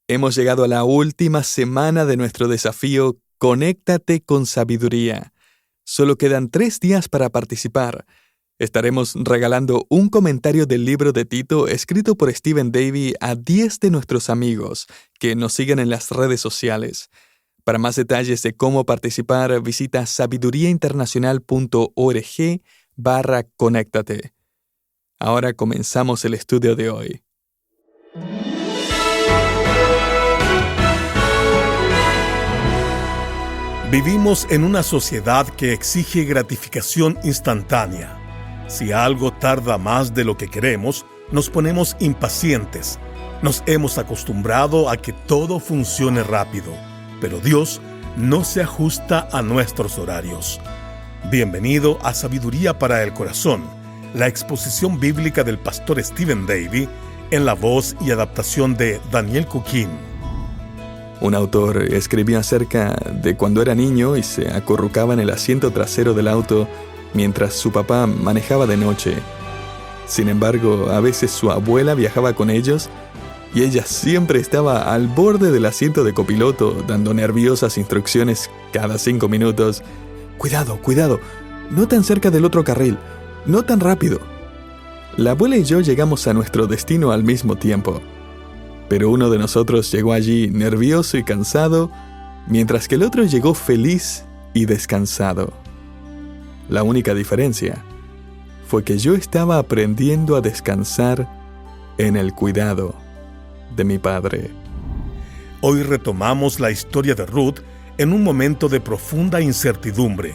Hemos llegado a la última semana de nuestro desafío Conéctate con Sabiduría. Solo quedan 3 días para participar. Estaremos regalando un comentario del libro de Tito escrito por Stephen Davey a 10 de nuestros amigos que nos siguen en las redes sociales. Para más detalles de cómo participar, visita sabiduriainternacional.org/conéctate. Ahora comenzamos el estudio de hoy. Vivimos en una sociedad que exige gratificación instantánea. Si algo tarda más de lo que queremos, nos ponemos impacientes. Nos hemos acostumbrado a que todo funcione rápido, pero Dios no se ajusta a nuestros horarios. Bienvenido a Sabiduría para el Corazón, la exposición bíblica del pastor Stephen Davey, en la voz y adaptación de Daniel Cuquín. Un autor escribió acerca de cuando era niño y se acurrucaba en el asiento trasero del auto mientras su papá manejaba de noche. Sin embargo, a veces su abuela viajaba con ellos y ella siempre estaba al borde del asiento de copiloto, dando nerviosas instrucciones cada 5 minutos. «Cuidado, cuidado, no tan cerca del otro carril, no tan rápido». La abuela y yo llegamos a nuestro destino al mismo tiempo. Pero uno de nosotros llegó allí nervioso y cansado, mientras que el otro llegó feliz y descansado. La única diferencia fue que yo estaba aprendiendo a descansar en el cuidado de mi padre. Hoy retomamos la historia de Ruth en un momento de profunda incertidumbre.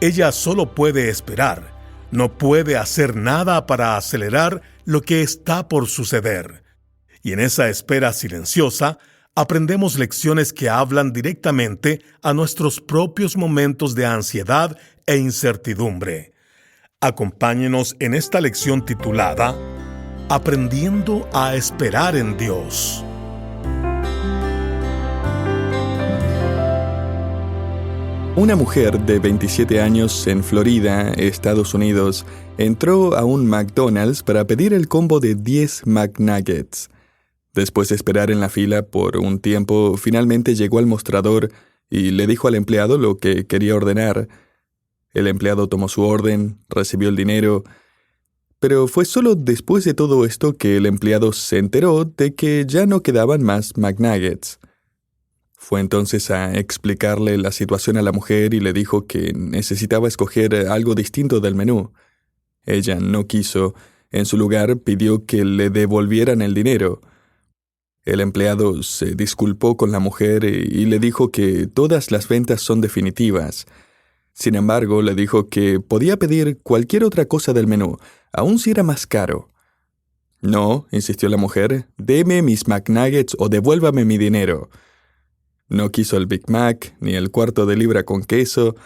Ella solo puede esperar, no puede hacer nada para acelerar lo que está por suceder. Y en esa espera silenciosa, aprendemos lecciones que hablan directamente a nuestros propios momentos de ansiedad e incertidumbre. Acompáñenos en esta lección titulada Aprendiendo a esperar en Dios. Una mujer de 27 años en Florida, Estados Unidos, entró a un McDonald's para pedir el combo de 10 McNuggets. Después de esperar en la fila por un tiempo, finalmente llegó al mostrador y le dijo al empleado lo que quería ordenar. El empleado tomó su orden, recibió el dinero, pero fue solo después de todo esto que el empleado se enteró de que ya no quedaban más McNuggets. Fue entonces a explicarle la situación a la mujer y le dijo que necesitaba escoger algo distinto del menú. Ella no quiso. En su lugar, pidió que le devolvieran el dinero. El empleado se disculpó con la mujer y le dijo que todas las ventas son definitivas. Sin embargo, le dijo que podía pedir cualquier otra cosa del menú, aun si era más caro. «No», insistió la mujer, «deme mis McNuggets o devuélvame mi dinero». No quiso el Big Mac, ni el cuarto de libra con queso.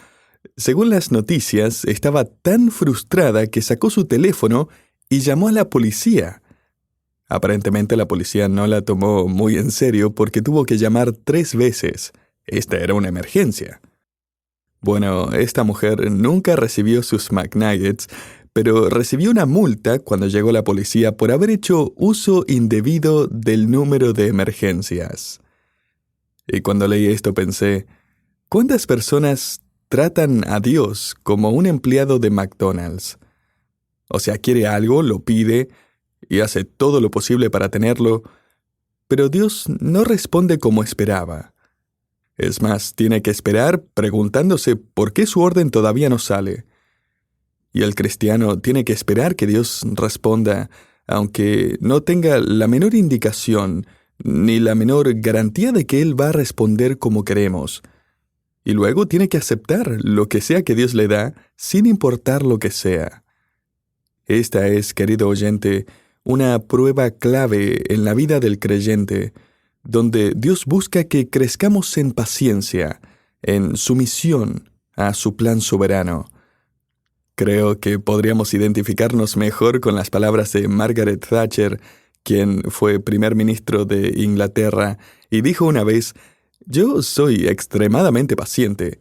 Según las noticias, estaba tan frustrada que sacó su teléfono y llamó a la policía. Aparentemente la policía no la tomó muy en serio porque tuvo que llamar 3 veces. Esta era una emergencia. Bueno, esta mujer nunca recibió sus McNuggets, pero recibió una multa cuando llegó la policía por haber hecho uso indebido del número de emergencias. Y cuando leí esto pensé, ¿cuántas personas tratan a Dios como un empleado de McDonald's? O sea, quiere algo, lo pide y hace todo lo posible para tenerlo, pero Dios no responde como esperaba. Es más, tiene que esperar preguntándose por qué su orden todavía no sale. Y el cristiano tiene que esperar que Dios responda, aunque no tenga la menor indicación ni la menor garantía de que Él va a responder como queremos. Y luego tiene que aceptar lo que sea que Dios le da, sin importar lo que sea. Esta es, querido oyente, una prueba clave en la vida del creyente, donde Dios busca que crezcamos en paciencia, en sumisión a su plan soberano. Creo que podríamos identificarnos mejor con las palabras de Margaret Thatcher, quien fue primer ministro de Inglaterra, y dijo una vez: «Yo soy extremadamente paciente,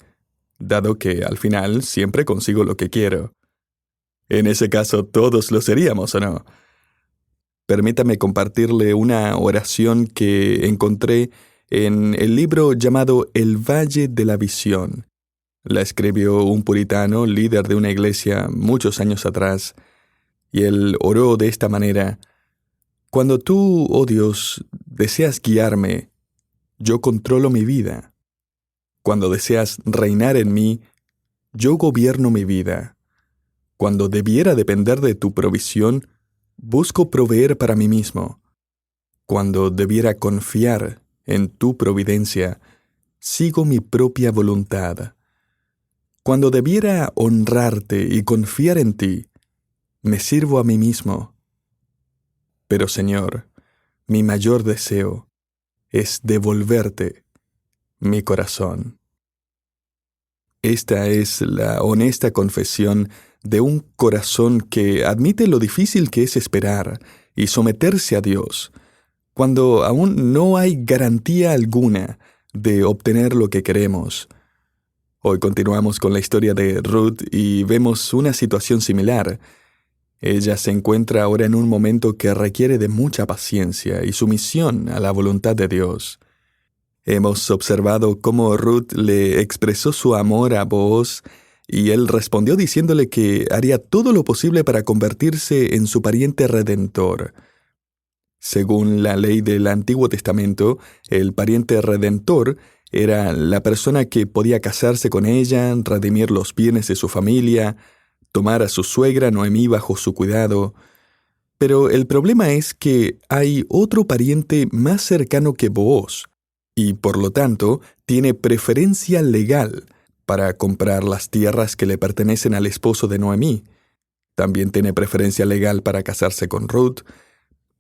dado que al final siempre consigo lo que quiero». En ese caso todos lo seríamos, ¿o no? permítame compartirle una oración que encontré en el libro llamado El Valle de la Visión. La escribió un puritano, líder de una iglesia muchos años atrás, y él oró de esta manera: Cuando tú, oh Dios, deseas guiarme, yo controlo mi vida. Cuando deseas reinar en mí, yo gobierno mi vida. Cuando debiera depender de tu provisión, busco proveer para mí mismo. Cuando debiera confiar en tu providencia, sigo mi propia voluntad. Cuando debiera honrarte y confiar en ti, me sirvo a mí mismo. Pero, Señor, mi mayor deseo es devolverte mi corazón. Esta es la honesta confesión de un corazón que admite lo difícil que es esperar y someterse a Dios, cuando aún no hay garantía alguna de obtener lo que queremos. Hoy continuamos con la historia de Ruth y vemos una situación similar. Ella se encuentra ahora en un momento que requiere de mucha paciencia y sumisión a la voluntad de Dios. Hemos observado cómo Ruth le expresó su amor a Booz y él respondió diciéndole que haría todo lo posible para convertirse en su pariente redentor. Según la ley del Antiguo Testamento, el pariente redentor era la persona que podía casarse con ella, redimir los bienes de su familia, tomar a su suegra Noemí bajo su cuidado. Pero el problema es que hay otro pariente más cercano que Booz, y por lo tanto tiene preferencia legal para comprar las tierras que le pertenecen al esposo de Noemí. También tiene preferencia legal para casarse con Ruth.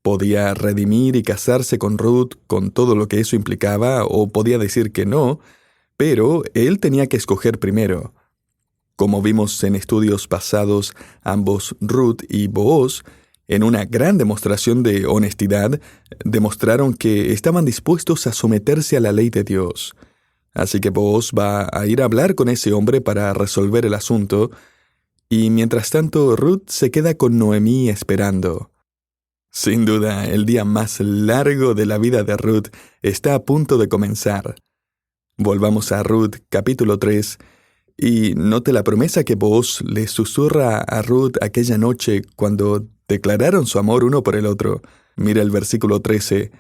Podía redimir y casarse con Ruth con todo lo que eso implicaba, o podía decir que no, pero él tenía que escoger primero. Como vimos en estudios pasados, ambos, Ruth y Booz, en una gran demostración de honestidad, demostraron que estaban dispuestos a someterse a la ley de Dios. Así que Booz va a ir a hablar con ese hombre para resolver el asunto, y mientras tanto Ruth se queda con Noemí esperando. Sin duda, el día más largo de la vida de Ruth está a punto de comenzar. Volvamos a Ruth, capítulo 3, y note la promesa que Booz le susurra a Ruth aquella noche cuando declararon su amor uno por el otro. Mira el versículo 13.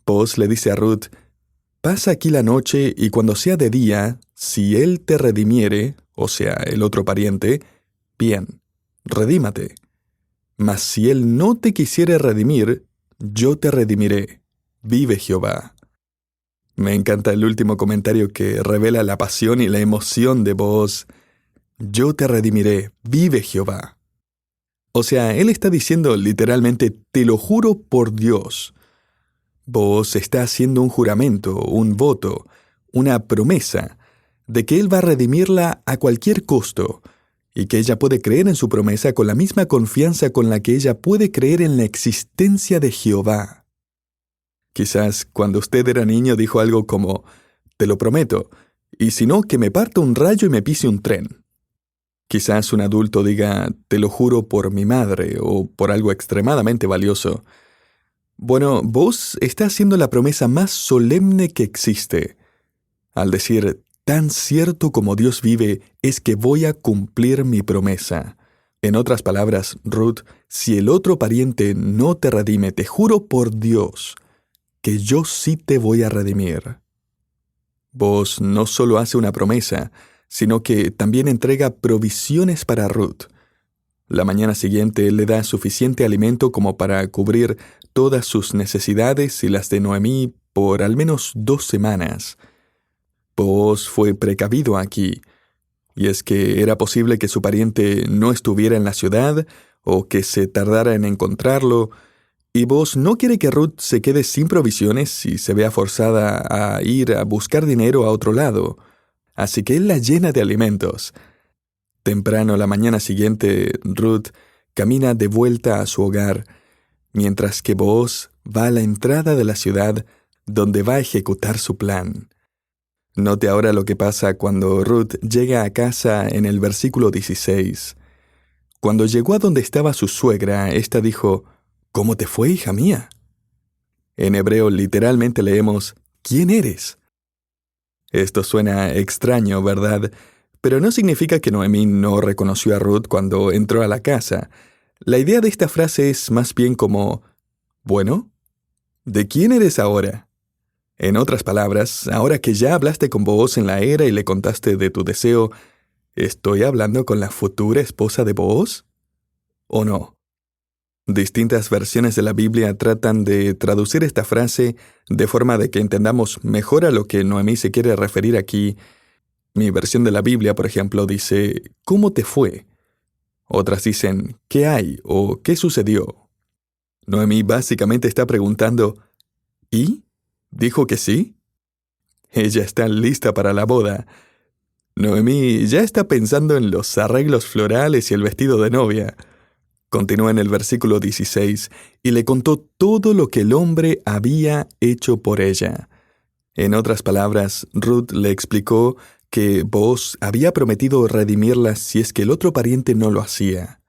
Booz le dice a Ruth: «Pasa aquí la noche, y cuando sea de día, si él te redimiere, o sea, el otro pariente, bien, redímate. Mas si él no te quisiere redimir, yo te redimiré. Vive Jehová». Me encanta el último comentario que revela la pasión y la emoción de Booz. Yo te redimiré, vive Jehová. O sea, él está diciendo literalmente, te lo juro por Dios. Booz está haciendo un juramento, un voto, una promesa, de que él va a redimirla a cualquier costo, y que ella puede creer en su promesa con la misma confianza con la que ella puede creer en la existencia de Jehová. Quizás cuando usted era niño dijo algo como, te lo prometo, y si no, que me parta un rayo y me pise un tren. Quizás un adulto diga, te lo juro por mi madre, o por algo extremadamente valioso. Bueno, Booz está haciendo la promesa más solemne que existe, al decir, tan cierto como Dios vive, es que voy a cumplir mi promesa. En otras palabras, Ruth, si el otro pariente no te redime, te juro por Dios que yo sí te voy a redimir. Booz no solo hace una promesa, sino que también entrega provisiones para Ruth. La mañana siguiente él le da suficiente alimento como para cubrir todas sus necesidades y las de Noemí por al menos 2 semanas. Booz fue precavido aquí, y es que era posible que su pariente no estuviera en la ciudad o que se tardara en encontrarlo, y Booz no quiere que Ruth se quede sin provisiones y se vea forzada a ir a buscar dinero a otro lado, así que él la llena de alimentos. Temprano la mañana siguiente, Ruth camina de vuelta a su hogar, mientras que Booz va a la entrada de la ciudad donde va a ejecutar su plan. Note ahora lo que pasa cuando Ruth llega a casa en el versículo 16. Cuando llegó a donde estaba su suegra, ésta dijo, ¿Cómo te fue, hija mía? En hebreo literalmente leemos, ¿quién eres? Esto suena extraño, ¿verdad? Pero no significa que Noemí no reconoció a Ruth cuando entró a la casa. La idea de esta frase es más bien como, bueno, ¿de quién eres ahora? En otras palabras, ahora que ya hablaste con Booz en la era y le contaste de tu deseo, ¿estoy hablando con la futura esposa de Booz? ¿O no? Distintas versiones de la Biblia tratan de traducir esta frase de forma de que entendamos mejor a lo que Noemí se quiere referir aquí. Mi versión de la Biblia, por ejemplo, dice, ¿cómo te fue? Otras dicen, ¿qué hay? O ¿qué sucedió? Noemí básicamente está preguntando, ¿y? ¿Dijo que sí? Ella está lista para la boda. Noemí ya está pensando en los arreglos florales y el vestido de novia. Continúa en el versículo 16, y le contó todo lo que el hombre había hecho por ella. En otras palabras, Ruth le explicó que Booz había prometido redimirla si es que el otro pariente no lo hacía.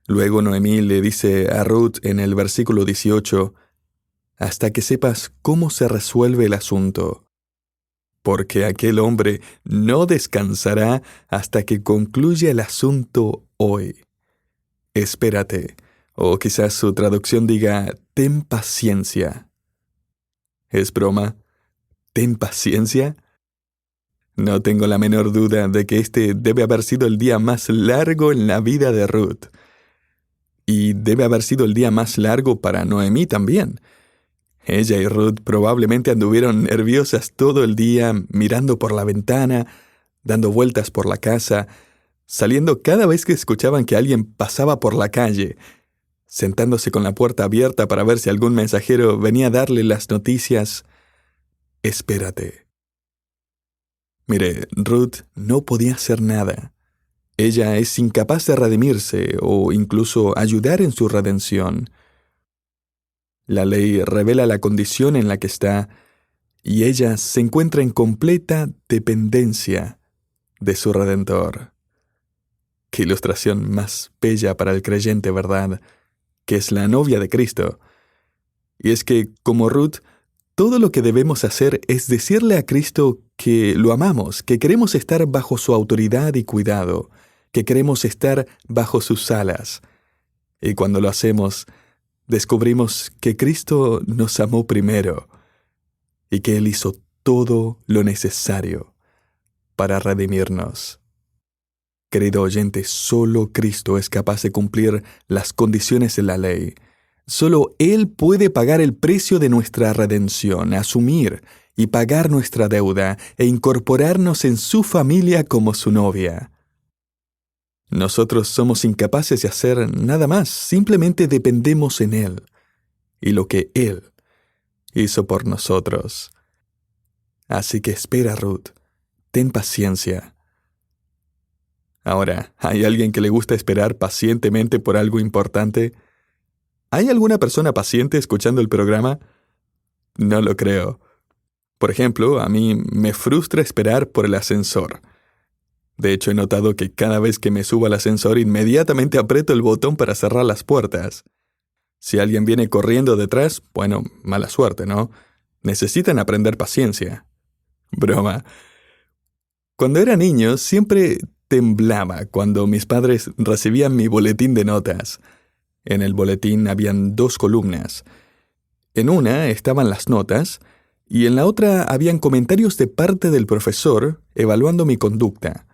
Luego Noemí le dice a Ruth en el versículo 18, hasta que sepas cómo se resuelve el asunto, porque aquel hombre no descansará hasta que concluya el asunto hoy. Espérate, o quizás su traducción diga, ten paciencia. ¿Es broma? ¿Ten paciencia? No tengo la menor duda de que este debe haber sido el día más largo en la vida de Ruth. Y debe haber sido el día más largo para Noemí también. Ella y Ruth probablemente anduvieron nerviosas todo el día, mirando por la ventana, dando vueltas por la casa, saliendo cada vez que escuchaban que alguien pasaba por la calle, sentándose con la puerta abierta para ver si algún mensajero venía a darle las noticias. Espérate. Mire, Ruth no podía hacer nada. Ella es incapaz de redimirse o incluso ayudar en su redención. La ley revela la condición en la que está y ella se encuentra en completa dependencia de su Redentor. Qué ilustración más bella para el creyente, ¿verdad? Que es la novia de Cristo. Y es que, como Ruth, todo lo que debemos hacer es decirle a Cristo que lo amamos, que queremos estar bajo su autoridad y cuidado, que queremos estar bajo sus alas. Y cuando lo hacemos, descubrimos que Cristo nos amó primero y que Él hizo todo lo necesario para redimirnos. Querido oyente, solo Cristo es capaz de cumplir las condiciones de la ley. Solo Él puede pagar el precio de nuestra redención, asumir y pagar nuestra deuda e incorporarnos en su familia como su novia. Nosotros somos incapaces de hacer nada más, simplemente dependemos en Él y lo que Él hizo por nosotros. Así que espera, Ruth, ten paciencia. Ahora, ¿hay alguien que le gusta esperar pacientemente por algo importante? ¿Hay alguna persona paciente escuchando el programa? No lo creo. Por ejemplo, a mí me frustra esperar por el ascensor. De hecho, he notado que cada vez que me subo al ascensor, inmediatamente aprieto el botón para cerrar las puertas. Si alguien viene corriendo detrás, bueno, mala suerte, ¿no? Necesitan aprender paciencia. Broma. Cuando era niño, siempre temblaba cuando mis padres recibían mi boletín de notas. En el boletín habían 2 columnas. En una estaban las notas y en la otra habían comentarios de parte del profesor evaluando mi conducta.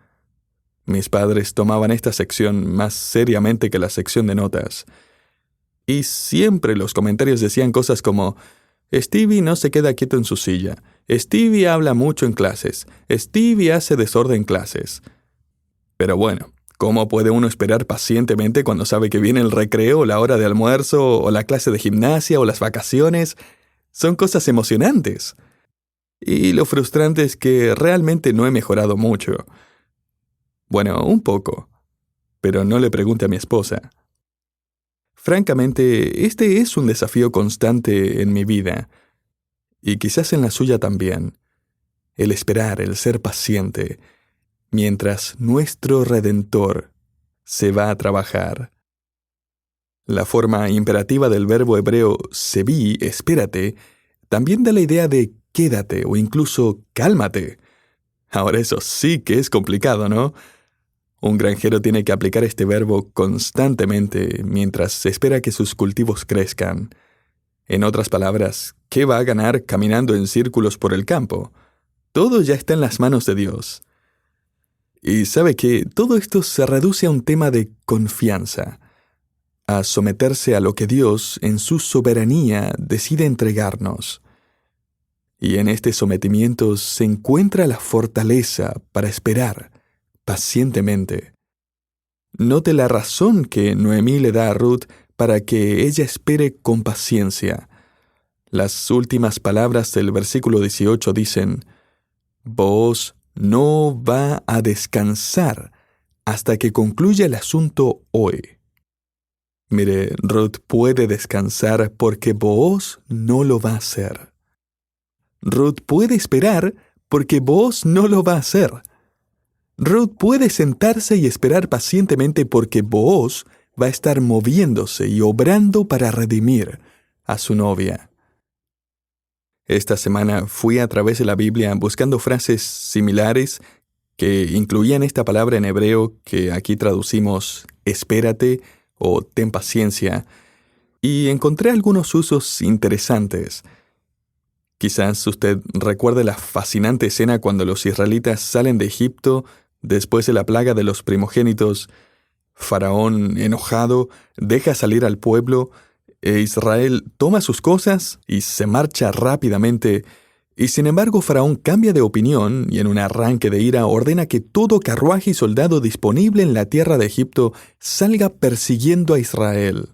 Mis padres tomaban esta sección más seriamente que la sección de notas. Y siempre los comentarios decían cosas como: Stevie no se queda quieto en su silla, Stevie habla mucho en clases, Stevie hace desorden en clases. Pero bueno, ¿cómo puede uno esperar pacientemente cuando sabe que viene el recreo, la hora de almuerzo, o la clase de gimnasia, o las vacaciones? Son cosas emocionantes. Y lo frustrante es que realmente no he mejorado mucho. Bueno, un poco. Pero no le pregunte a mi esposa. Francamente, este es un desafío constante en mi vida. Y quizás en la suya también. El esperar, el ser paciente, mientras nuestro Redentor se va a trabajar. La forma imperativa del verbo hebreo sevi, espérate, también da la idea de quédate o incluso cálmate. Ahora eso sí que es complicado, ¿no? Un granjero tiene que aplicar este verbo constantemente mientras espera que sus cultivos crezcan. En otras palabras, ¿qué va a ganar caminando en círculos por el campo? Todo ya está en las manos de Dios. Y sabe que todo esto se reduce a un tema de confianza, a someterse a lo que Dios, en su soberanía, decide entregarnos. Y en este sometimiento se encuentra la fortaleza para esperar pacientemente. Note la razón que Noemí le da a Ruth para que ella espere con paciencia. Las últimas palabras del versículo 18 dicen: Booz no va a descansar hasta que concluya el asunto hoy. Mire, Ruth puede descansar porque Booz no lo va a hacer. Ruth puede esperar porque Booz no lo va a hacer. Ruth puede sentarse y esperar pacientemente porque Booz va a estar moviéndose y obrando para redimir a su novia. Esta semana fui a través de la Biblia buscando frases similares que incluían esta palabra en hebreo que aquí traducimos espérate o ten paciencia, y encontré algunos usos interesantes. Quizás usted recuerde la fascinante escena cuando los israelitas salen de Egipto después de la plaga de los primogénitos. Faraón, enojado, deja salir al pueblo, e Israel toma sus cosas y se marcha rápidamente, y sin embargo Faraón cambia de opinión y en un arranque de ira ordena que todo carruaje y soldado disponible en la tierra de Egipto salga persiguiendo a Israel.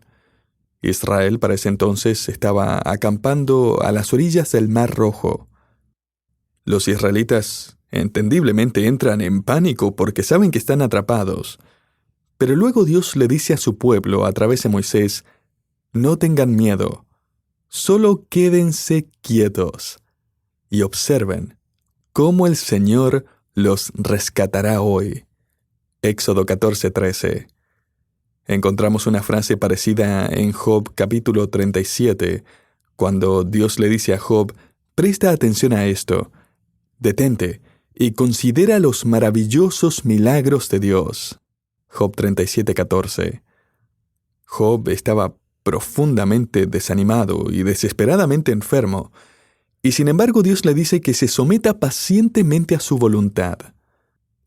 Israel para ese entonces estaba acampando a las orillas del Mar Rojo. Los israelitas entendiblemente entran en pánico porque saben que están atrapados. Pero luego Dios le dice a su pueblo a través de Moisés: no tengan miedo, solo quédense quietos y observen cómo el Señor los rescatará hoy. Éxodo 14:13. Encontramos una frase parecida en Job capítulo 37, cuando Dios le dice a Job: presta atención a esto, detente y considera los maravillosos milagros de Dios. Job 37:14. Job estaba profundamente desanimado y desesperadamente enfermo, y sin embargo Dios le dice que se someta pacientemente a su voluntad.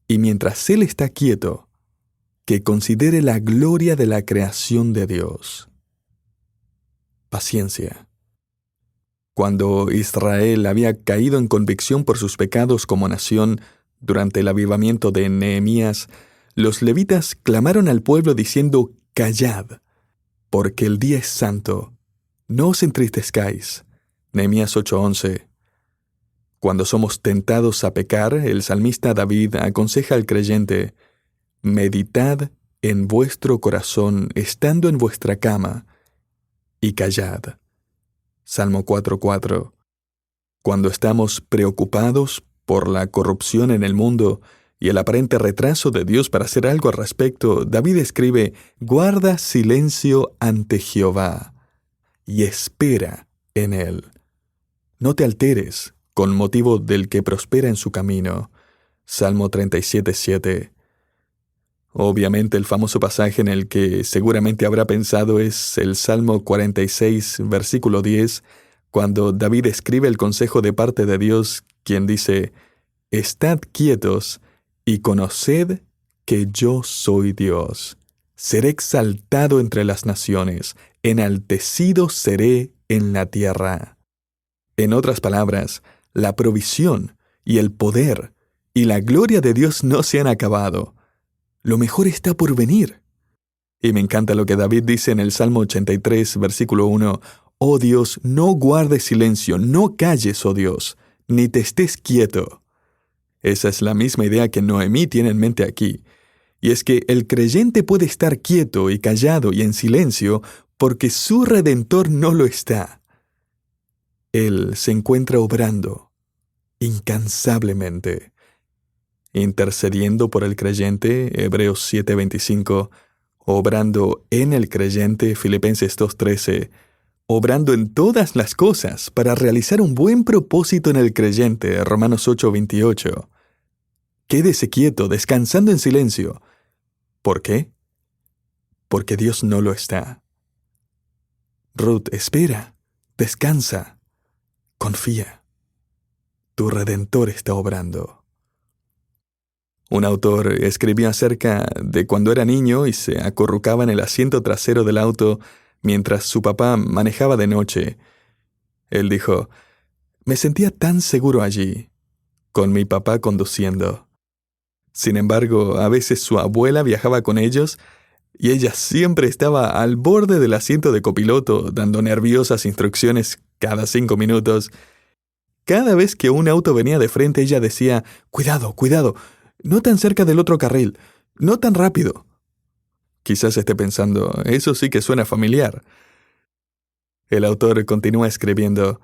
Y mientras él está quieto, que considere la gloria de la creación de Dios. Paciencia. Cuando Israel había caído en convicción por sus pecados como nación durante el avivamiento de Nehemías, los levitas clamaron al pueblo diciendo: «Callad, porque el día es santo, no os entristezcáis». Nehemías 8:11. Cuando somos tentados a pecar, el salmista David aconseja al creyente: «Meditad en vuestro corazón estando en vuestra cama, y callad». Salmo 4:4. Cuando estamos preocupados por la corrupción en el mundo y el aparente retraso de Dios para hacer algo al respecto, David escribe: «Guarda silencio ante Jehová y espera en él. No te alteres con motivo del que prospera en su camino». Salmo 37:7. Obviamente el famoso pasaje en el que seguramente habrá pensado es el Salmo 46, versículo 10, cuando David escribe el consejo de parte de Dios, quien dice: «Estad quietos y conoced que yo soy Dios. Seré exaltado entre las naciones, enaltecido seré en la tierra». En otras palabras, la provisión y el poder y la gloria de Dios no se han acabado. Lo mejor está por venir. Y me encanta lo que David dice en el Salmo 83, versículo 1. «Oh Dios, no guardes silencio, no calles, oh Dios, ni te estés quieto». Esa es la misma idea que Noemí tiene en mente aquí. Y es que el creyente puede estar quieto y callado y en silencio porque su Redentor no lo está. Él se encuentra obrando incansablemente, intercediendo por el creyente, Hebreos 7:25, obrando en el creyente, Filipenses 2:13, obrando en todas las cosas para realizar un buen propósito en el creyente, Romanos 8:28. Quédese quieto, descansando en silencio. ¿Por qué? Porque Dios no lo está. Ruth, espera, descansa, confía. Tu Redentor está obrando. Un autor escribió acerca de cuando era niño y se acurrucaba en el asiento trasero del auto mientras su papá manejaba de noche. Él dijo, me sentía tan seguro allí, con mi papá conduciendo. Sin embargo, a veces su abuela viajaba con ellos y ella siempre estaba al borde del asiento de copiloto, dando nerviosas instrucciones cada 5 minutos. Cada vez que un auto venía de frente, ella decía, cuidado, cuidado, no tan cerca del otro carril, no tan rápido. Quizás esté pensando, eso sí que suena familiar. El autor continúa escribiendo,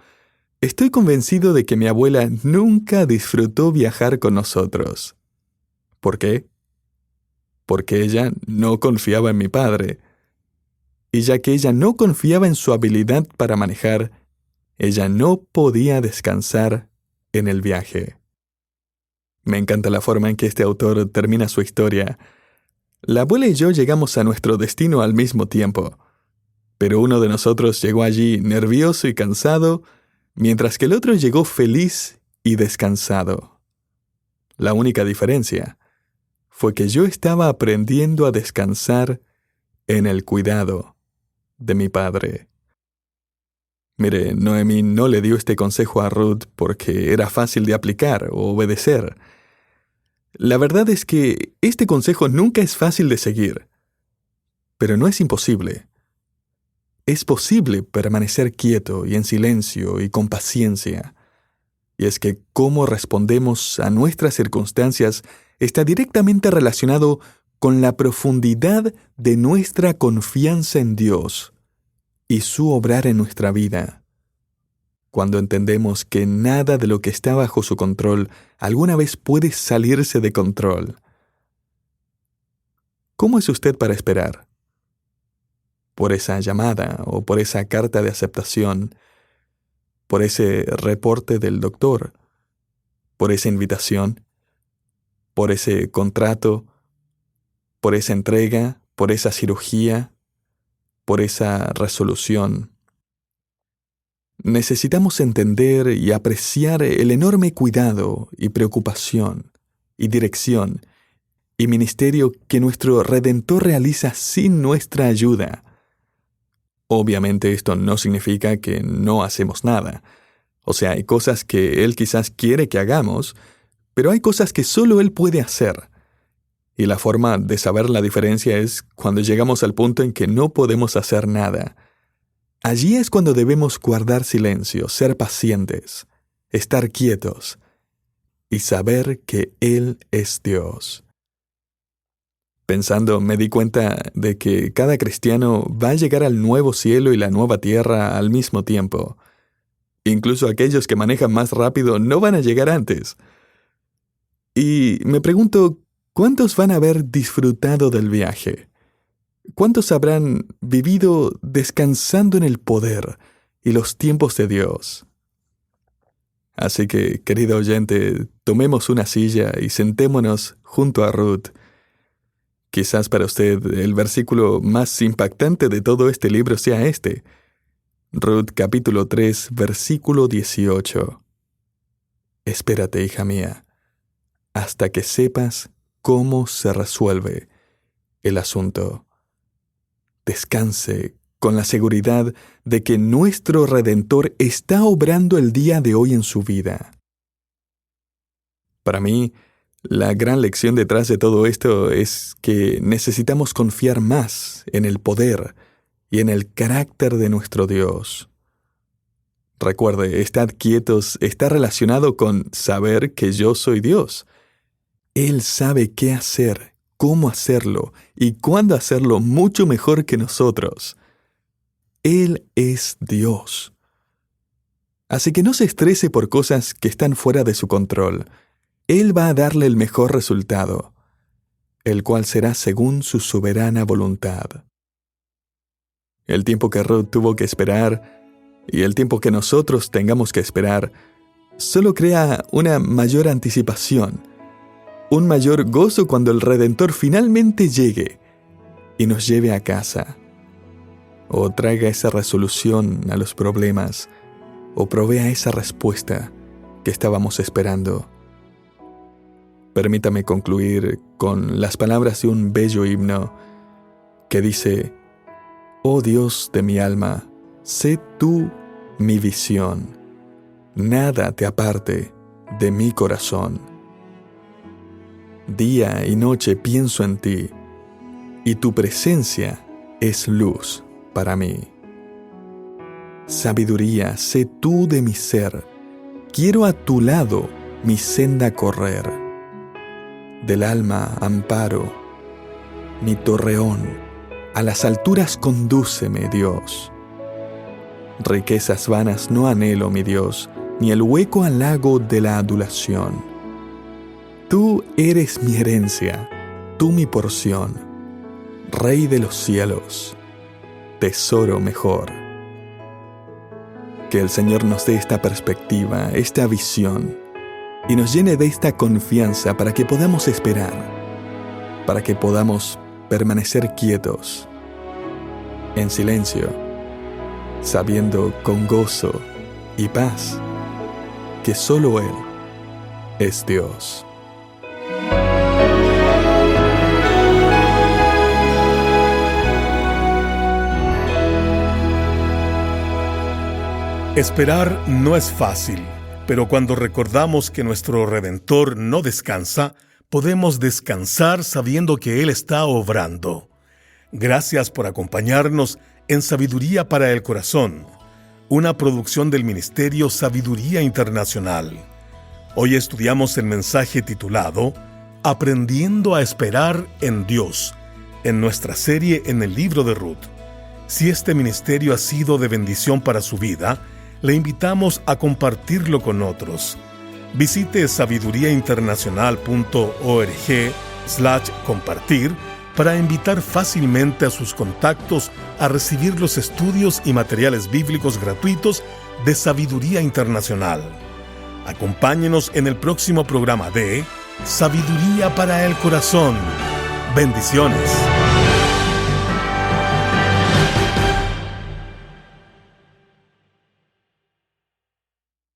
estoy convencido de que mi abuela nunca disfrutó viajar con nosotros. ¿Por qué? Porque ella no confiaba en mi padre. Y ya que ella no confiaba en su habilidad para manejar, ella no podía descansar en el viaje. Me encanta la forma en que este autor termina su historia. La abuela y yo llegamos a nuestro destino al mismo tiempo, pero uno de nosotros llegó allí nervioso y cansado, mientras que el otro llegó feliz y descansado. La única diferencia fue que yo estaba aprendiendo a descansar en el cuidado de mi padre. Mire, Noemí no le dio este consejo a Ruth porque era fácil de aplicar o obedecer. La verdad es que este consejo nunca es fácil de seguir, pero no es imposible. Es posible permanecer quieto y en silencio y con paciencia. Y es que cómo respondemos a nuestras circunstancias está directamente relacionado con la profundidad de nuestra confianza en Dios y su obrar en nuestra vida. Cuando entendemos que nada de lo que está bajo su control alguna vez puede salirse de control. ¿Cómo es usted para esperar? ¿Por esa llamada o por esa carta de aceptación? ¿Por ese reporte del doctor? ¿Por esa invitación? ¿Por ese contrato? ¿Por esa entrega? ¿Por esa cirugía? ¿Por esa resolución? Necesitamos entender y apreciar el enorme cuidado y preocupación y dirección y ministerio que nuestro Redentor realiza sin nuestra ayuda. Obviamente esto no significa que no hacemos nada. O sea, hay cosas que Él quizás quiere que hagamos, pero hay cosas que solo Él puede hacer. Y la forma de saber la diferencia es cuando llegamos al punto en que no podemos hacer nada. Allí es cuando debemos guardar silencio, ser pacientes, estar quietos y saber que Él es Dios. Pensando, me di cuenta de que cada cristiano va a llegar al nuevo cielo y la nueva tierra al mismo tiempo. Incluso aquellos que manejan más rápido no van a llegar antes. Y me pregunto, ¿cuántos van a haber disfrutado del viaje? ¿Cuántos habrán vivido descansando en el poder y los tiempos de Dios? Así que, querido oyente, tomemos una silla y sentémonos junto a Ruth. Quizás para usted el versículo más impactante de todo este libro sea este. Ruth capítulo 3, versículo 18. Espérate, hija mía, hasta que sepas cómo se resuelve el asunto. Descanse con la seguridad de que nuestro Redentor está obrando el día de hoy en su vida. Para mí, la gran lección detrás de todo esto es que necesitamos confiar más en el poder y en el carácter de nuestro Dios. Recuerde, estad quietos está relacionado con saber que yo soy Dios. Él sabe qué hacer, cómo hacerlo y cuándo hacerlo mucho mejor que nosotros. Él es Dios. Así que no se estrese por cosas que están fuera de su control. Él va a darle el mejor resultado. el cual será según su soberana voluntad. El tiempo que Ruth tuvo que esperar y el tiempo que nosotros tengamos que esperar solo crea una mayor anticipación, un mayor gozo cuando el Redentor finalmente llegue y nos lleve a casa, o traiga esa resolución a los problemas, o provea esa respuesta que estábamos esperando. Permítame concluir con las palabras de un bello himno que dice: «Oh Dios de mi alma, sé tú mi visión, nada te aparte de mi corazón. Día y noche pienso en ti, y tu presencia es luz para mí. Sabiduría, sé tú de mi ser, quiero a tu lado mi senda correr. Del alma amparo, mi torreón, a las alturas condúceme, Dios. Riquezas vanas no anhelo, mi Dios, ni el hueco al lago de la adulación. Tú eres mi herencia, tú mi porción, Rey de los cielos, tesoro mejor». Que el Señor nos dé esta perspectiva, esta visión, y nos llene de esta confianza para que podamos esperar, para que podamos permanecer quietos, en silencio, sabiendo con gozo y paz que solo Él es Dios. Esperar no es fácil, pero cuando recordamos que nuestro Redentor no descansa, podemos descansar sabiendo que Él está obrando. Gracias por acompañarnos en Sabiduría para el Corazón, una producción del Ministerio Sabiduría Internacional. Hoy estudiamos el mensaje titulado Aprendiendo a esperar en Dios, en nuestra serie en el libro de Ruth. Si este ministerio ha sido de bendición para su vida, le invitamos a compartirlo con otros. Visite sabiduriainternacional.org/compartir para invitar fácilmente a sus contactos a recibir los estudios y materiales bíblicos gratuitos de Sabiduría Internacional. Acompáñenos en el próximo programa de Sabiduría para el Corazón. Bendiciones.